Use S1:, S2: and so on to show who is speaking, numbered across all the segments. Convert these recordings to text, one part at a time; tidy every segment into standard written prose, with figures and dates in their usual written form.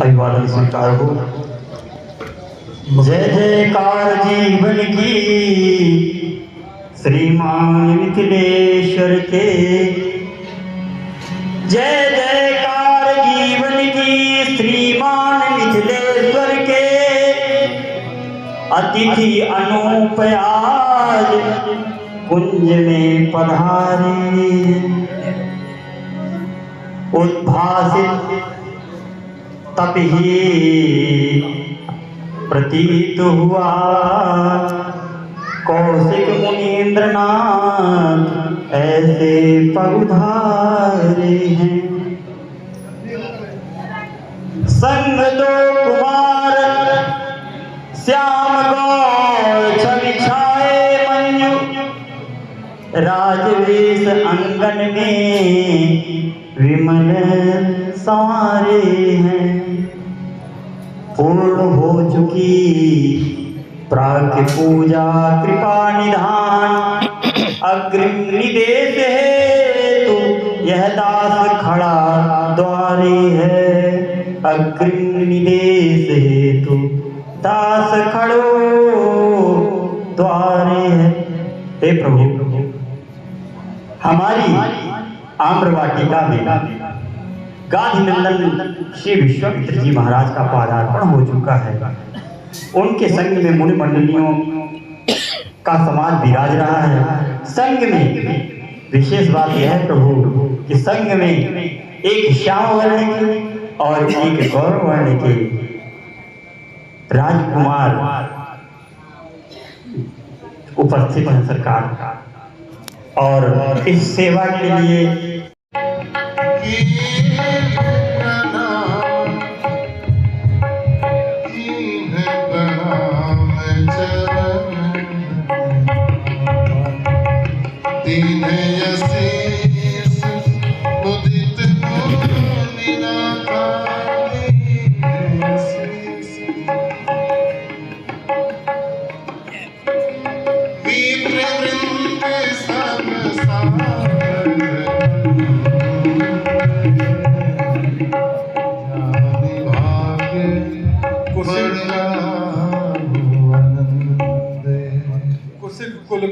S1: अभिवादन स्वीकार हो। जय जयकार जीवन की श्रीमान मिथिलेश्वर के, जय जयकार जीवन की श्रीमान मिथिलेश्वर के। अतिथि अनूप आज कुंज में पधारे, उद्भासित तप ही प्रतीत हुआ, कौशिक मुनीन्द्र नाथ ऐसे पधारे हैं। संग दो कुमार श्याम गौर छवि छाए मंजू, राजवेश अंगन में विमल संवारे हैं। पूर्ण हो चुकी प्राक पूजा कृपा निधान, अग्रिम निदेश है तू यह दास खड़ा द्वारे है। अग्रिम निदेश है तू दास खड़ो द्वारे है। हे प्रभु, हमारी आम्रवाटिका में गांधी नंदन श्री विश्वामित्र जी महाराज का पदार्पण हो चुका है। उनके संग में मुनि मंडलियों का समाज विराज रहा है। संग में विशेष बात यह है प्रभु कि संग में एक श्याम वर्ण के और एक गौर वर्ण के राजकुमार उपस्थित हैं सरकार, और इस सेवा के लिए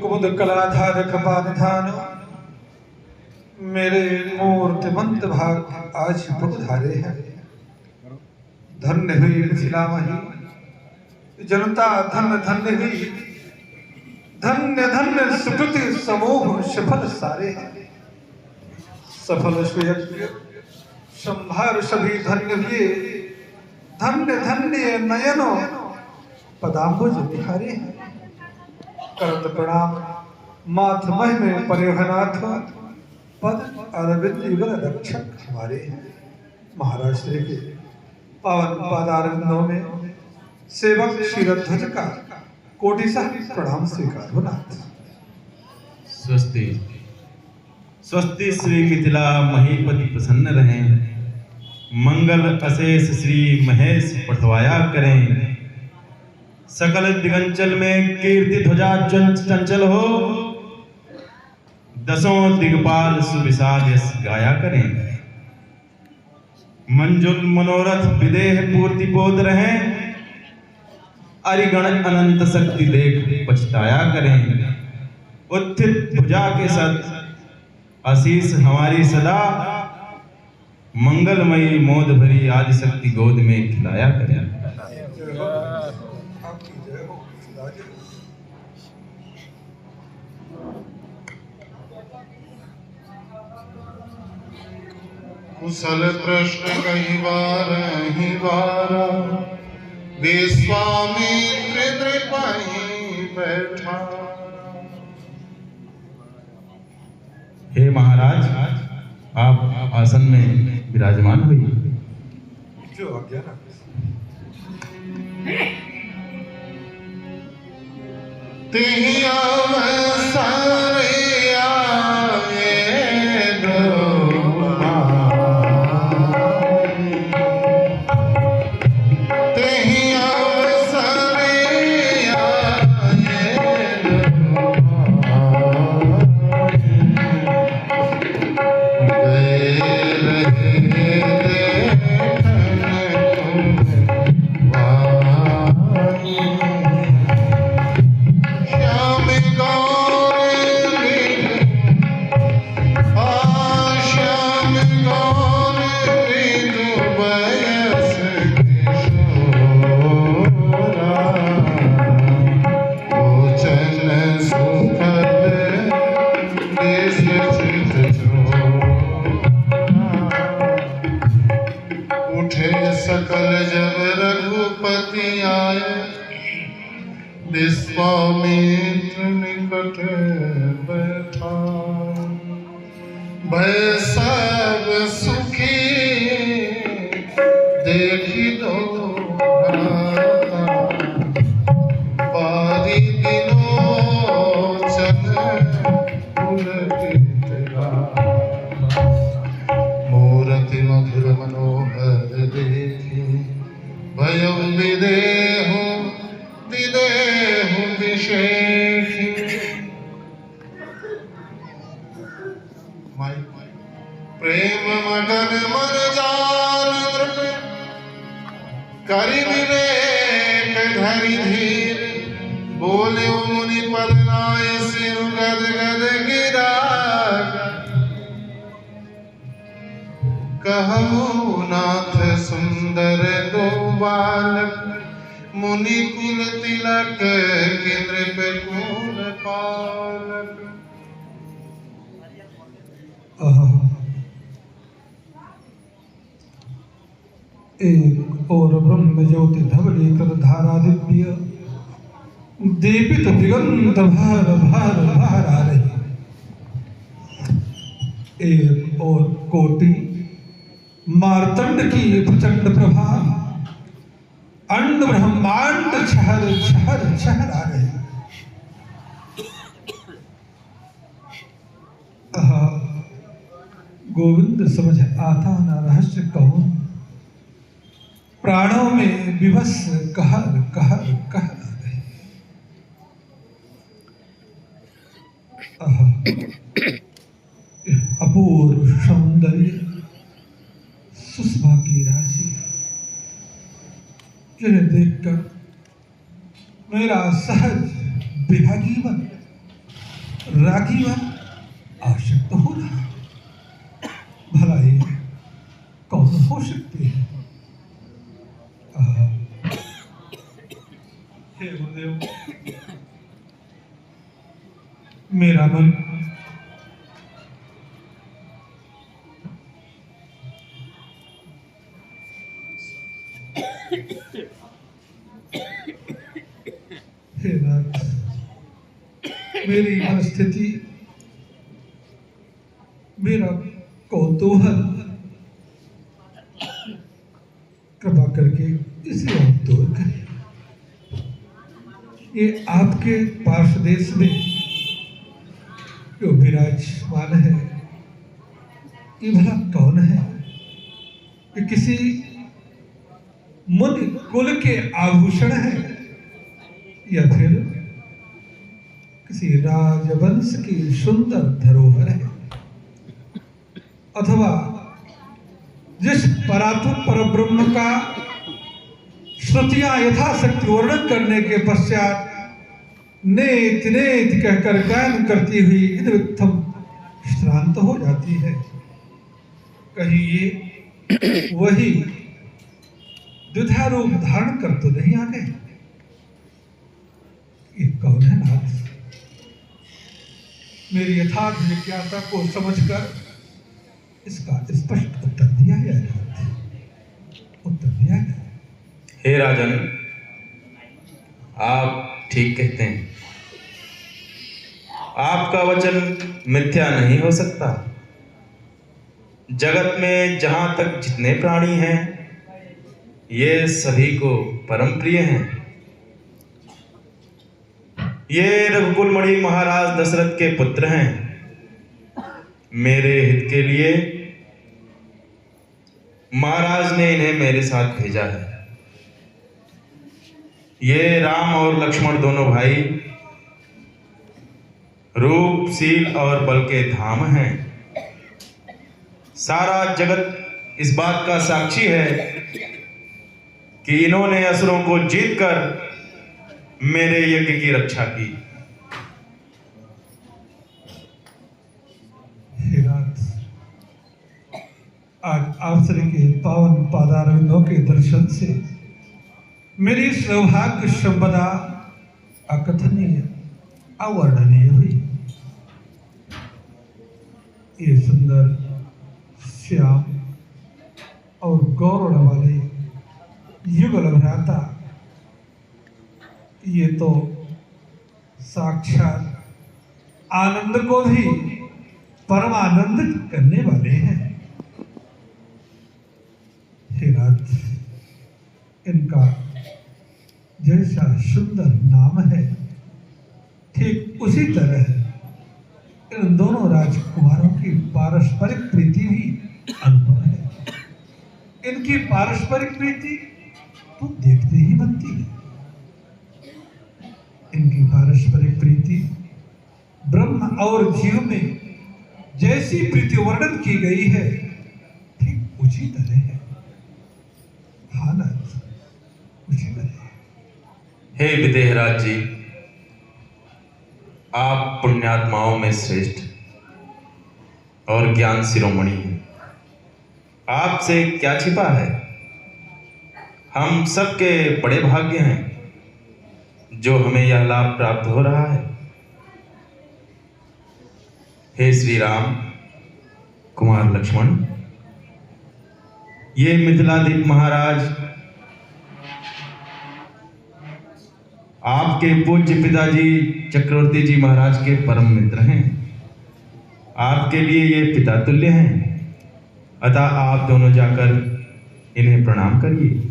S2: कुल कलाधार कृपानिधान, मेरे मूर्तिमंत भाग आज पधारे हैं। धन्य हुई मिथिला मही जनता, धन्य धन्य हुई, धन्य धन्य सुकृति समूह सफल सारे हैं। सफल सुयज्ञ संभार सभी धन्य हुए, धन्य धन्य नयनो पदाम्बुज बिहारे हैं। करत प्रणाम माथ मह में परिहनाथ, पद अरविंद युगल रक्षक हमारे हैं। महाराष्ट्र के पावन पादारविंदों में सेवक शिरध्वज का कोटिशः प्रणाम स्वीकार हो नाथ।
S3: स्वस्ति स्वस्ति श्री मिथिला महीपति प्रसन्न रहें, मंगल अशेष श्री महेश पठवाया करें। सकल दिगंचल में कीर्ति ध्वजा चंचल हो, दसों दिगपाल सुविशाल यश गाया करें। मंजुल मनोरथ विदेह पूर्ति बोध रहें, अरिगण अनंत शक्ति देख पछताया करें। उत्थित भुजा के साथ आशीष हमारी सदा, मंगलमयी मोद भरी आदि शक्ति गोद में खिलाया करें।
S4: कुशल प्रश्न कई बार ही बारा, विश्वामित्र द्रिपाही बैठा।
S3: हे महाराज, आप आसन में विराजमान हुई।
S2: जो आज्ञा ना
S4: तेहि अवसर आए सकल जब रघुपति आए विश्वामित्र निकट बैठा भय सब सुखी देखी दो बारी विलोचन पुलकित मूरति मधुर मनोहर देखी भयं विदेहु विदेहु विशेषी प्रेम मगन मन जान करि विवेक धरि धीर बोले मुनि पद नाय सिर गद गद गिरा कहु नाथ सुंदर दो बालक मुनि कुल तिलक केंद्र पे कुल पालक
S2: एक और ब्रह्म ज्योति धवली कर धारा दिव्य दीपित दिगंत भार भार भार आ रही। एक और कोटि मार्तंड की प्रचंड प्रभा अंड ब्रह्मांड छहर छहर छहर आ रहे। गोविंद समझ आता ना रहस्य कहूं प्राणों में विवश कहर कहर कहर आ रहे। अपूर्व सौंदर्य सुषमा की राशि जिन्हें देखकर मेरा सहज विभागीवन रागीवन आशक्त हो रहा। भला ये कौन हो सकते हैं? हे गुरुदेव, मेरा मन हे नाथ, मेरी मनस्थिति मेरा कौतूहल कृपा करके इसे आप दूर करें। ये आपके पार्श्व देश में जो विराजमान है ये भला कौन है? ये किसी मुनि कुल के आभूषण है या फिर किसी राजवंश की सुंदर धरोहर है, अथवा जिस परात्म परब्रह्म का श्रुतियां यथाशक्ति वर्णन करने के पश्चात नेति नेति कहकर गायन करती हुई इदवित्थम श्रांत हो जाती है। कहीं ये वही द्विधा रूप धारण कर तो नहीं आ गए? ये कौन है नाथ? मेरी यथार्थ जिज्ञासा को समझकर इसका स्पष्ट उत्तर दिया जाए। उत्तर दिया जाए।
S3: हे राजन, आप ठीक कहते हैं। आपका वचन मिथ्या नहीं हो सकता। जगत में जहां तक जितने प्राणी हैं ये सभी को परम प्रिय हैं। ये रघुकुलमणि महाराज दशरथ के पुत्र हैं। मेरे हित के लिए महाराज ने इन्हें मेरे साथ भेजा है। ये राम और लक्ष्मण दोनों भाई रूप, शील और बल के धाम हैं। सारा जगत इस बात का साक्षी है कि इन्होंने असुरों को जीतकर मेरे यज्ञ की रक्षा की।
S2: हे नाथ, आज आप श्री के पावन पादारविंदों के दर्शन से मेरी सौभाग्य संपदा अकथनीय अवर्णनीय हुई। ये सुंदर श्याम और गौरव वाले युगल भ्राता, ये तो साक्षात आनंद को भी परमानंदित करने वाले हैं। हे नाथ, इनका जैसा सुंदर नाम है, ठीक उसी तरह इन दोनों राजकुमारों की पारस्परिक प्रीति भी अनुभव है। इनकी पारस्परिक प्रीति तो देखते ही बनती है। इनकी पारस्परिक प्रीति ब्रह्म और जीव में जैसी प्रीति वर्णन की गई है, ठीक उसी तरह है। हालत उसी तरह है।
S3: हे विदेहराज जी, आप पुण्यात्माओं में श्रेष्ठ और ज्ञान शिरोमणि हैं। आपसे क्या छिपा है? हम सबके बड़े भाग्य हैं जो हमें यह लाभ प्राप्त हो रहा है। हे श्री राम कुमार लक्ष्मण, ये मिथिलादीप महाराज आपके पूज्य पिताजी चक्रवर्ती जी महाराज के परम मित्र हैं। आपके लिए ये पिता तुल्य हैं। अतः आप दोनों जाकर इन्हें प्रणाम करिए।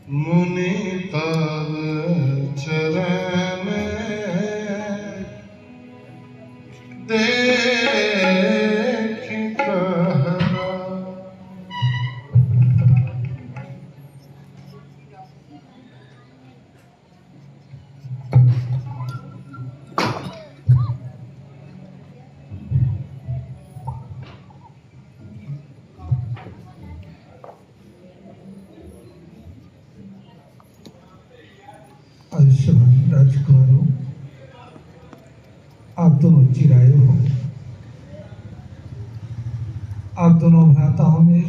S4: मुनि तव चरण देख कहरा,
S2: आयुष्मान राजकुमारों, आप दोनों चिरायु हो। आप दोनों भ्राताओं में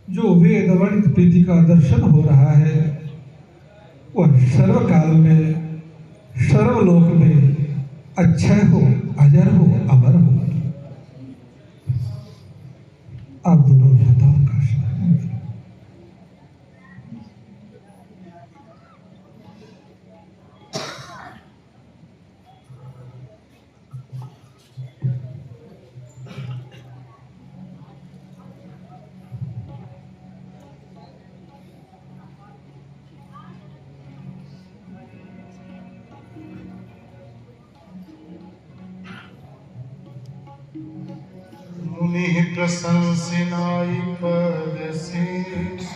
S2: जो वेद वर्णित प्रीति का दर्शन हो रहा है, वह सर्वकाल में सर्वलोक में अक्षय हो, अजर हो, अमर हो। आप दोनों भ्राताओं का स्मरण करें।
S4: मुनि प्रशंसिनाई पद शीश,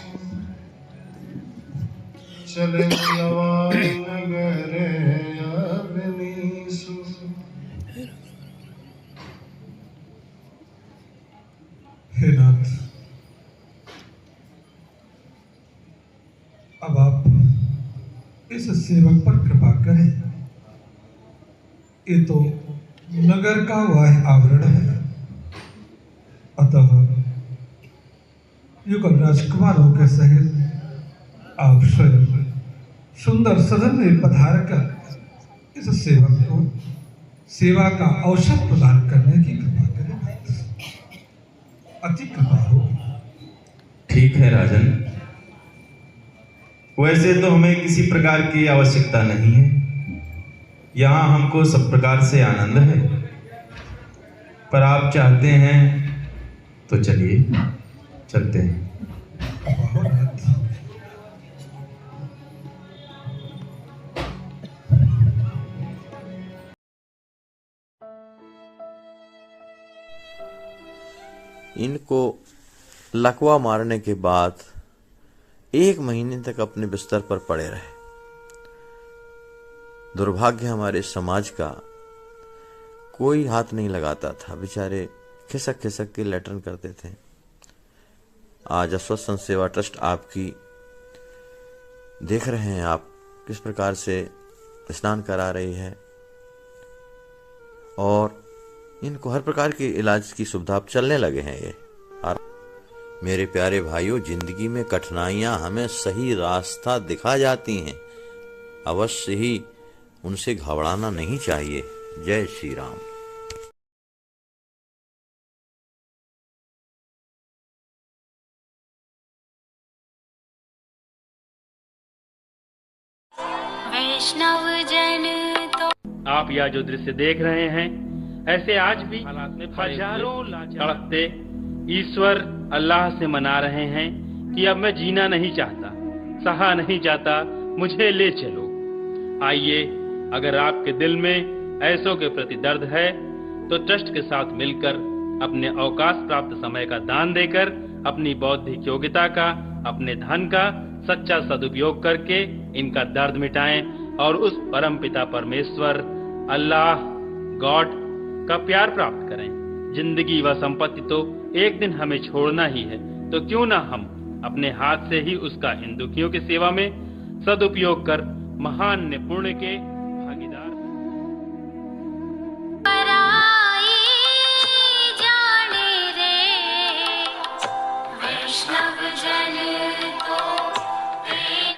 S4: चले नवाई नगर अवनीसु।
S2: हे नाथ, अब आप इस सेवक पर कृपा करें। ये तो नगर का वह आवरण है, अतः युगल राजकुमारों के सहित आप स्वयं सुंदर सदन में पधार कर इस सेवक को सेवा का अवसर प्रदान करने की कृपा करें। अति कृपा हो।
S3: ठीक है राजन, वैसे तो हमें किसी प्रकार की आवश्यकता नहीं है। यहाँ हमको सब प्रकार से आनंद है, पर आप चाहते हैं तो चलिए चलते हैं।
S5: इनको लकवा मारने के बाद 1 महीने तक अपने बिस्तर पर पड़े रहे। दुर्भाग्य हमारे समाज का कोई हाथ नहीं लगाता था, बेचारे खिसक खिसक के लेटरन करते थे। आज अस्वस्थ संत सेवा ट्रस्ट आपकी देख रहे हैं आप किस प्रकार से स्नान करा रही है और इनको हर प्रकार के इलाज की सुविधा अब चलने लगे हैं ये। और मेरे प्यारे भाइयों, जिंदगी में कठिनाइयां हमें सही रास्ता दिखा जाती हैं, अवश्य ही उनसे घबराना नहीं चाहिए। जय श्री राम।
S6: वैष्णव जन तो
S7: आप यह जो दृश्य देख रहे हैं, ऐसे आज भी हजारों तड़पते ईश्वर अल्लाह से मना रहे हैं कि अब मैं जीना नहीं चाहता, सहा नहीं जाता, मुझे ले चलो। आइए, अगर आपके दिल में ऐसों के प्रति दर्द है तो ट्रस्ट के साथ मिलकर अपने अवकाश प्राप्त समय का दान देकर अपनी बौद्धिक योग्यता का, अपने धन का सच्चा सदुपयोग करके इनका दर्द मिटाएं और उस परम पिता परमेश्वर अल्लाह गॉड का प्यार प्राप्त करें। जिंदगी व संपत्ति तो एक दिन हमें छोड़ना ही है, तो क्यों ना हम अपने हाथ से ही उसका इन दुखियों की सेवा में सदुपयोग कर महान पुण्य के भागीदार।
S6: जाने रे वैष्णव जन